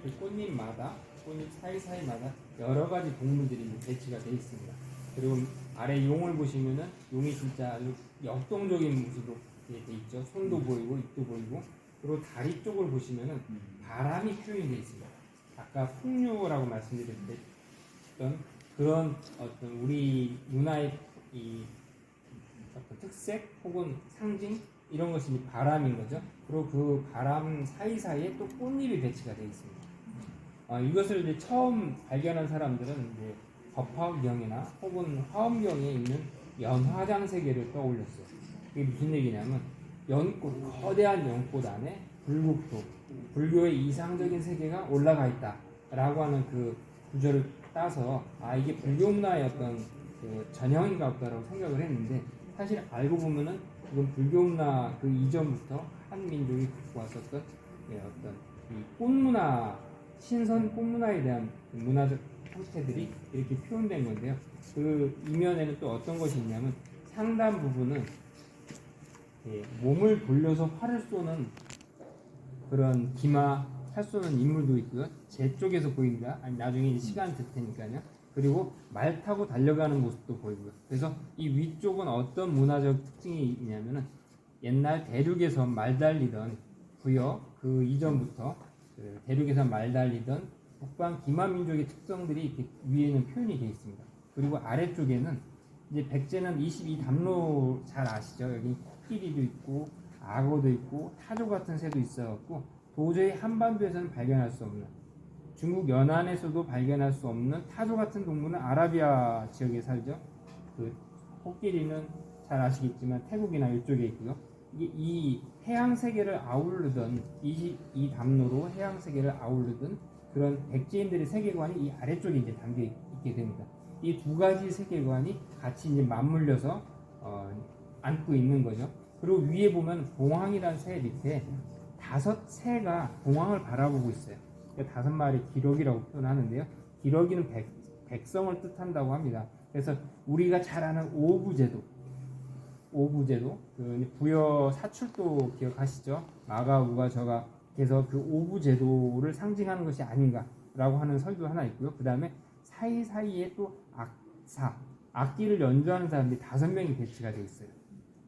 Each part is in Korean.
그 꽃잎마다 꽃잎 사이사이마다 여러 가지 동물들이 배치가 되어 있습니다. 그리고 아래 용을 보시면은 용이 진짜 아주 역동적인 모습으로 되어 있죠. 손도 보이고 입도 보이고, 그리고 다리 쪽을 보시면은 바람이 표현이 되어 있습니다. 아까 풍류라고 말씀드렸던 그런 어떤 우리 문화의 이 어떤 특색 혹은 상징, 이런 것이 바람인 거죠. 그리고 그 바람 사이사이에 또 꽃잎이 배치가 되어 있습니다. 이것을 이제 처음 발견한 사람들은 이제 법화경이나 혹은 화엄경에 있는 연화장 세계를 떠올렸어요. 이게 무슨 얘기냐면, 연꽃, 거대한 연꽃 안에 불국토, 불교의 이상적인 세계가 올라가 있다라고 하는 그 구절을 따서 이게 불교 문화의 어떤 그 전형인가 보다라고 생각을 했는데, 사실 알고 보면은 이건 불교 문화 그 이전부터 한 민족이 갖고 왔었던 어떤 이 꽃문화, 신선 꽃문화에 대한 문화적 형태들이 이렇게 표현된 건데요. 그 이면에는 또 어떤 것이 있냐면, 상단 부분은 몸을 돌려서 활을 쏘는 그런 기마, 활 쏘는 인물도 있고요. 제 쪽에서 보입니다. 나중에 시간 될 테니까요. 그리고 말 타고 달려가는 모습도 보이고요. 그래서 이 위쪽은 어떤 문화적 특징이 있냐면은, 옛날 대륙에서 말 달리던 부여 그 이전부터 대륙에서 말 달리던 북방 기마 민족의 특성들이 이렇게 위에는 표현이 되어 있습니다. 그리고 아래쪽에는 이제 백제는 22담로 잘 아시죠? 여기 코끼리도 있고 악어도 있고 타조 같은 새도 있어갖고 도저히 한반도에서는 발견할 수 없는, 중국 연안에서도 발견할 수 없는 타조 같은 동물은 아라비아 지역에 살죠. 그 코끼리는 잘 아시겠지만 태국이나 이쪽에 있고요. 이 해양 세계를 아우르던 22담로로 해양 세계를 아우르던 그런 백제인들의 세계관이 이 아래쪽에 이제 담겨 있게 됩니다. 이 두 가지 세계관이 같이 이제 맞물려서 안고 있는 거죠. 그리고 위에 보면 봉황이라는 새 밑에 5새가 봉황을 바라보고 있어요. 5마리 기러기라고 표현하는데요. 기러기는 백성을 뜻한다고 합니다. 그래서 우리가 잘 아는 오부제도, 그 부여 사출도 기억하시죠? 마가, 우가, 저가, 그래서 그 오부제도를 상징하는 것이 아닌가라고 하는 설도 하나 있고요. 그 다음에 사이사이에 또 악사, 악기를 연주하는 사람들이 5명이 배치가 되어 있어요.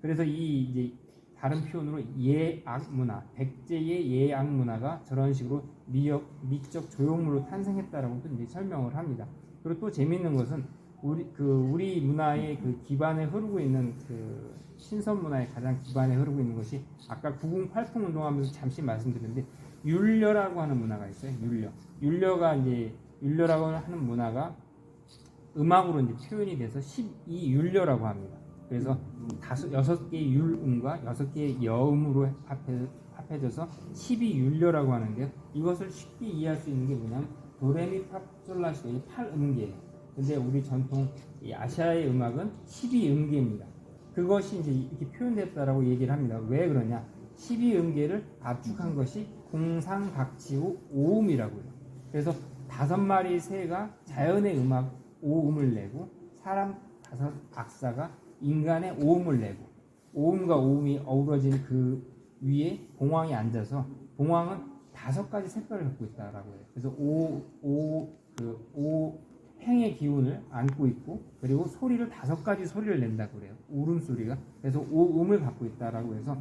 그래서 이 이제 다른 표현으로 예악 문화, 백제의 예악 문화가 저런 식으로 미적 조형물로 탄생했다라고 이제 설명을 합니다. 그리고 또 재미있는 것은 우리 문화의 그 기반에 흐르고 있는 그 신선 문화의 가장 기반에 흐르고 있는 것이, 아까 9080 운동하면서 잠시 말씀드렸는데 율려라고 하는 문화가 있어요. 율려라고 하는 문화가 음악으로 이제 표현이 돼서 12율려라고 합니다. 그래서 6개의 율음과 6개의 여음으로 합해져서 12율려라고 하는데요. 이것을 쉽게 이해할 수 있는 게 뭐냐면, 도레미파솔라시도의 8음계예요. 근데 우리 전통 이 아시아의 음악은 12음계입니다. 그것이 이제 이렇게 표현됐다라고 얘기를 합니다. 왜 그러냐? 12음계를 압축한 것이 공상각지후 오음이라고요. 그래서 5마리 새가 자연의 음악 오음을 내고, 사람 5 악사가 인간의 오음을 내고, 오음과 오음이 어우러진 그 위에 봉황이 앉아서, 봉황은 5가지 색깔을 갖고 있다라고 해요. 그래서 행의 기운을 안고 있고, 그리고 소리를 5가지 소리를 낸다고 그래요. 울음소리가. 그래서 오음을 갖고 있다라고 해서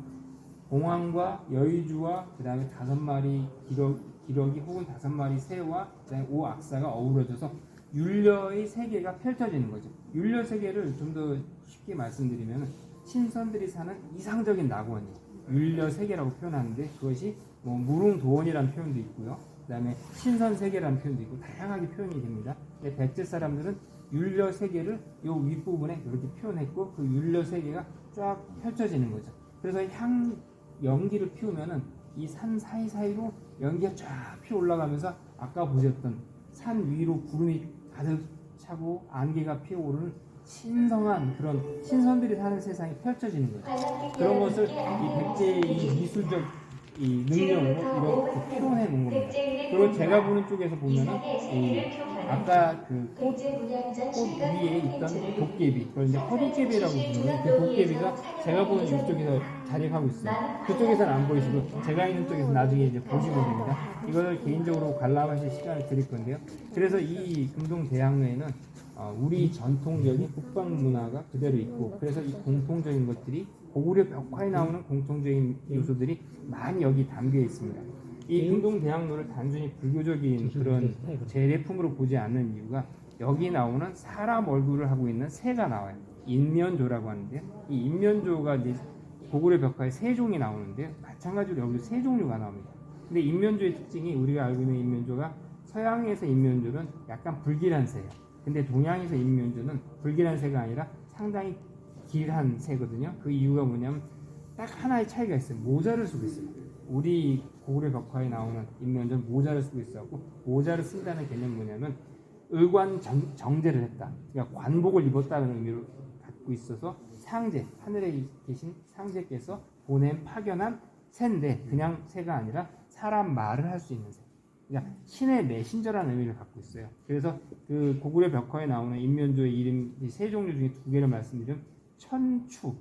봉황과 여의주와 그 다음에 5마리 기러기 혹은 5마리 새와 그다음에 악사가 어우러져서 율려의 세계가 펼쳐지는 거죠. 율려 세계를 좀 더 쉽게 말씀드리면, 신선들이 사는 이상적인 낙원이에요. 율려 세계라고 표현하는데, 그것이 뭐 무릉도원이라는 표현도 있고요. 그 다음에 신선 세계라는 표현도 있고 다양하게 표현이 됩니다. 근데 백제 사람들은 율려 세계를 요 윗부분에 이렇게 표현했고, 그 율려 세계가 쫙 펼쳐지는 거죠. 그래서 연기를 피우면은 이 산 사이사이로 연기가 쫙 피어 올라가면서 아까 보셨던 산 위로 구름이 가득 차고 안개가 피어오르는 신성한 그런 신선들이 사는 세상이 펼쳐지는 거죠. 그런 것을 이 백제의 이 미술적 이 능력으로 이렇게 표현해 놓은 겁니다. 그리고 제가 보는 쪽에서 보면은 아까 그 꽃 위에 있던 도깨비, 그걸 이제 허도깨비라고 부르는 그 도깨비가 제가 보는 이쪽에서 자립하고 있어요. 그쪽에서는 안 보이시고 제가 있는 쪽에서 나중에 이제 보시면 됩니다. 이걸 개인적으로 관람하실 시간을 드릴 건데요. 그래서 이 금동대학로에는 우리 전통적인 북방 문화가 그대로 있고, 그래서 이 공통적인 것들이 고구려 벽화에 나오는 공통적인 요소들이 많이 여기 담겨 있습니다. 이 금동대학로를 단순히 불교적인 그런 재래품으로 보지 않는 이유가 여기 나오는 사람 얼굴을 하고 있는 새가 나와요. 인면조라고 하는데요. 이 인면조가 이제 고구려 벽화에 세 종이 나오는데 마찬가지로 여기도 세 종류가 나옵니다. 근데 인면조의 특징이 우리가 알고 있는 인면조가 서양에서 인면조는 약간 불길한 새예요. 근데 동양에서 인면조는 불길한 새가 아니라 상당히 길한 새거든요. 그 이유가 뭐냐면 딱 하나의 차이가 있어요. 모자를 쓰고 있어요. 우리 고구려 벽화에 나오는 인면조는 모자를 쓰고 있어갖고, 모자를 쓴다는 개념은 뭐냐면 의관 정제를 했다. 그러니까 관복을 입었다는 의미로 갖고 있어서 상제, 하늘에 계신 상제께서 보낸 파견한 새인데 그냥 새가 아니라 사람 말을 할 수 있는 새. 그러니까 신의 메신저라는 의미를 갖고 있어요. 그래서 그 고구려 벽화에 나오는 인면조의 이름 세 종류 중에 두 개를 말씀드리면 천추,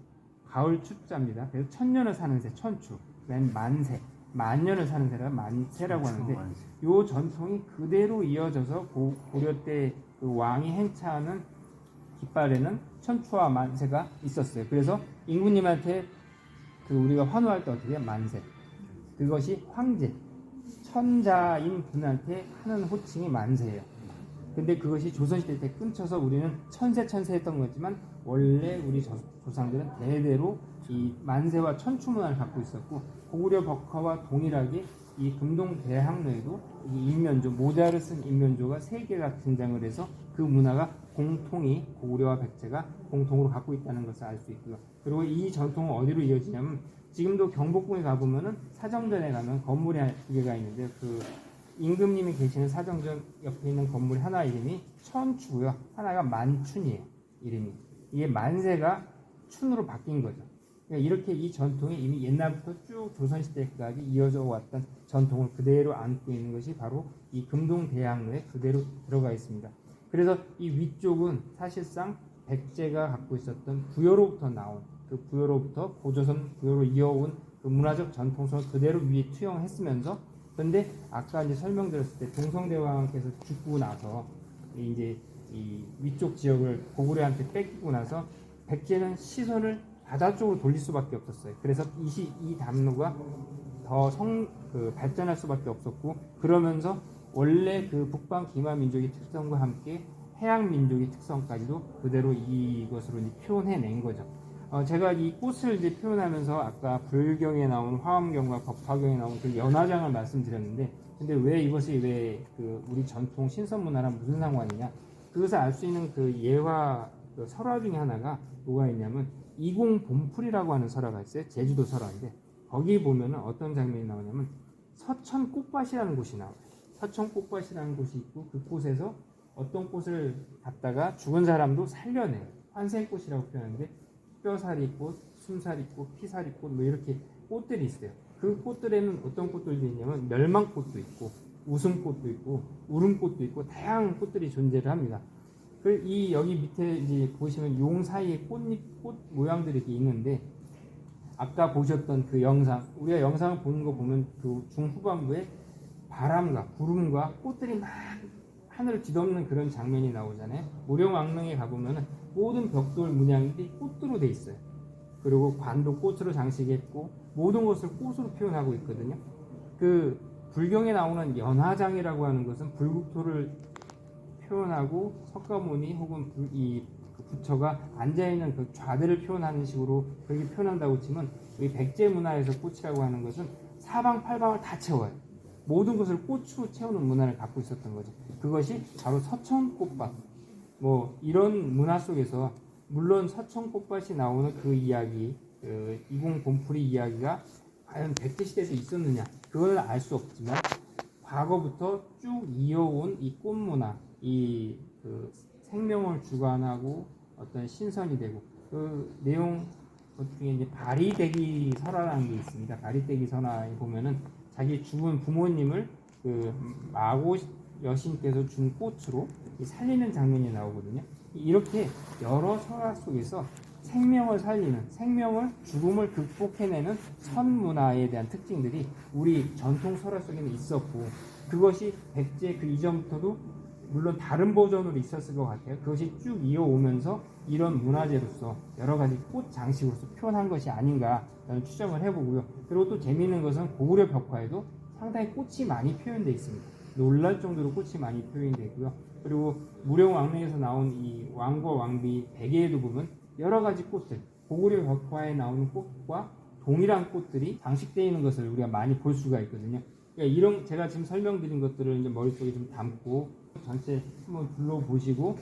가을 추자입니다. 그래서 천년을 사는 새, 천추. 그다음에 만세, 만년을 사는 새라 만세라고 하는데, 이 전통이 그대로 이어져서 고려 때 그 왕이 행차하는 깃발에는 천추와 만세가 있었어요. 그래서 임금님한테 그 우리가 환호할 때 어떻게 해요? 만세. 그것이 황제, 천자인 분한테 하는 호칭이 만세예요. 근데 그것이 조선시대 때 끊쳐서 우리는 천세 했던 거지만, 원래 우리 조상들은 대대로 이 만세와 천추 문화를 갖고 있었고, 고구려 벽화와 동일하게 이 금동대학로에도 이 인면조, 모자를 쓴 인면조가 세 개가 등장을 해서 그 문화가 공통이 고구려와 백제가 공통으로 갖고 있다는 것을 알 수 있고요. 그리고 이 전통은 어디로 이어지냐면, 지금도 경복궁에 가보면은 사정전에 가면 건물이 두 개가 있는데, 그 임금님이 계시는 사정전 옆에 있는 건물 하나 이름이 천추고요, 하나가 만춘이에요. 이름이. 이게 만세가 춘으로 바뀐 거죠. 그러니까 이렇게 이 전통이 이미 옛날부터 쭉 조선시대까지 이어져 왔던 전통을 그대로 안고 있는 것이 바로 이 금동대학로에 그대로 들어가 있습니다. 그래서 이 위쪽은 사실상 백제가 갖고 있었던 부여로부터 나온, 그 부여로부터 고조선 부여로 이어온 그 문화적 전통성을 그대로 위에 투영했으면서, 근데 아까 이제 설명드렸을 때 동성대왕께서 죽고 나서 이제 이 위쪽 지역을 고구려한테 뺏기고 나서 백제는 시선을 바다 쪽으로 돌릴 수밖에 없었어요. 그래서 이 담로가 더 발전할 수밖에 없었고, 그러면서 원래 그 북방 기마 민족의 특성과 함께 해양 민족의 특성까지도 그대로 이것으로 이제 표현해낸 거죠. 제가 이 꽃을 이제 표현하면서 아까 불경에 나온 화엄경과 법화경에 나온 그 연화장을 말씀드렸는데, 근데 왜 이것이 그 우리 전통 신선 문화랑 무슨 상관이냐? 그것을 알 수 있는 그 예화 그 설화 중에 하나가 뭐가 있냐면 이공본풀이라고 하는 설화가 있어요. 제주도 설화인데, 거기 보면은 어떤 장면이 나오냐면 서천꽃밭이라는 곳이 나와요. 서천꽃밭이라는 곳이 있고, 그 꽃에서 어떤 꽃을 갖다가 죽은 사람도 살려내요. 환생꽃이라고 표현하는데, 뼈사리꽃, 숨사리꽃, 피사리꽃 뭐 이렇게 꽃들이 있어요. 그 꽃들에는 어떤 꽃들도 있냐면 멸망꽃도 있고 웃음꽃도 있고 울음꽃도 있고 다양한 꽃들이 존재를 합니다. 여기 밑에 이제 보시면 용 사이에 꽃 모양들이 이렇게 있는데, 아까 보셨던 그 영상, 우리가 영상을 보는 거 보면 그 중후반부에 바람과 구름과 꽃들이 막 하늘을 뒤덮는 그런 장면이 나오잖아요. 무령왕릉에 가보면 모든 벽돌 문양들이 꽃으로 돼 있어요. 그리고 관도 꽃으로 장식했고 모든 것을 꽃으로 표현하고 있거든요. 그 불경에 나오는 연화장이라고 하는 것은 불국토를 표현하고 석가모니 혹은 이 부처가 앉아있는 그 좌대를 표현하는 식으로 그렇게 표현한다고 치면, 이 백제 문화에서 꽃이라고 하는 것은 사방팔방을 다 채워요. 모든 것을 꽃으로 채우는 문화를 갖고 있었던 거죠. 그것이 바로 서천꽃밭, 뭐 이런 문화 속에서, 물론 서천꽃밭이 나오는 그 이야기, 이공본풀이 이야기가 과연 백제 시대에도 있었느냐, 그걸 알 수 없지만 과거부터 쭉 이어온 이 꽃문화, 그 생명을 주관하고 어떤 신선이 되고, 그 내용 중에 이제 바리대기 설화라는 게 있습니다. 바리대기 설화에 보면은 자기 죽은 부모님을 그 마고 여신께서 준 꽃으로 살리는 장면이 나오거든요. 이렇게 여러 설화 속에서 생명을 살리는, 생명을, 죽음을 극복해내는 선문화에 대한 특징들이 우리 전통 설화 속에는 있었고, 그것이 백제 그 이전부터도 물론 다른 버전으로 있었을 것 같아요. 그것이 쭉 이어오면서 이런 문화재로서 여러 가지 꽃 장식으로서 표현한 것이 아닌가 저는 추정을 해보고요. 그리고 또 재미있는 것은 고구려 벽화에도 상당히 꽃이 많이 표현되어 있습니다. 놀랄 정도로 꽃이 많이 표현되어 있고요. 그리고 무령왕릉에서 나온 이 왕과 왕비 베개에도 보면 여러 가지 꽃들, 고구려 벽화에 나오는 꽃과 동일한 꽃들이 장식되어 있는 것을 우리가 많이 볼 수가 있거든요. 그러니까 이런 제가 지금 설명드린 것들을 이제 머릿속에 좀 담고 전체 한번 둘러보시고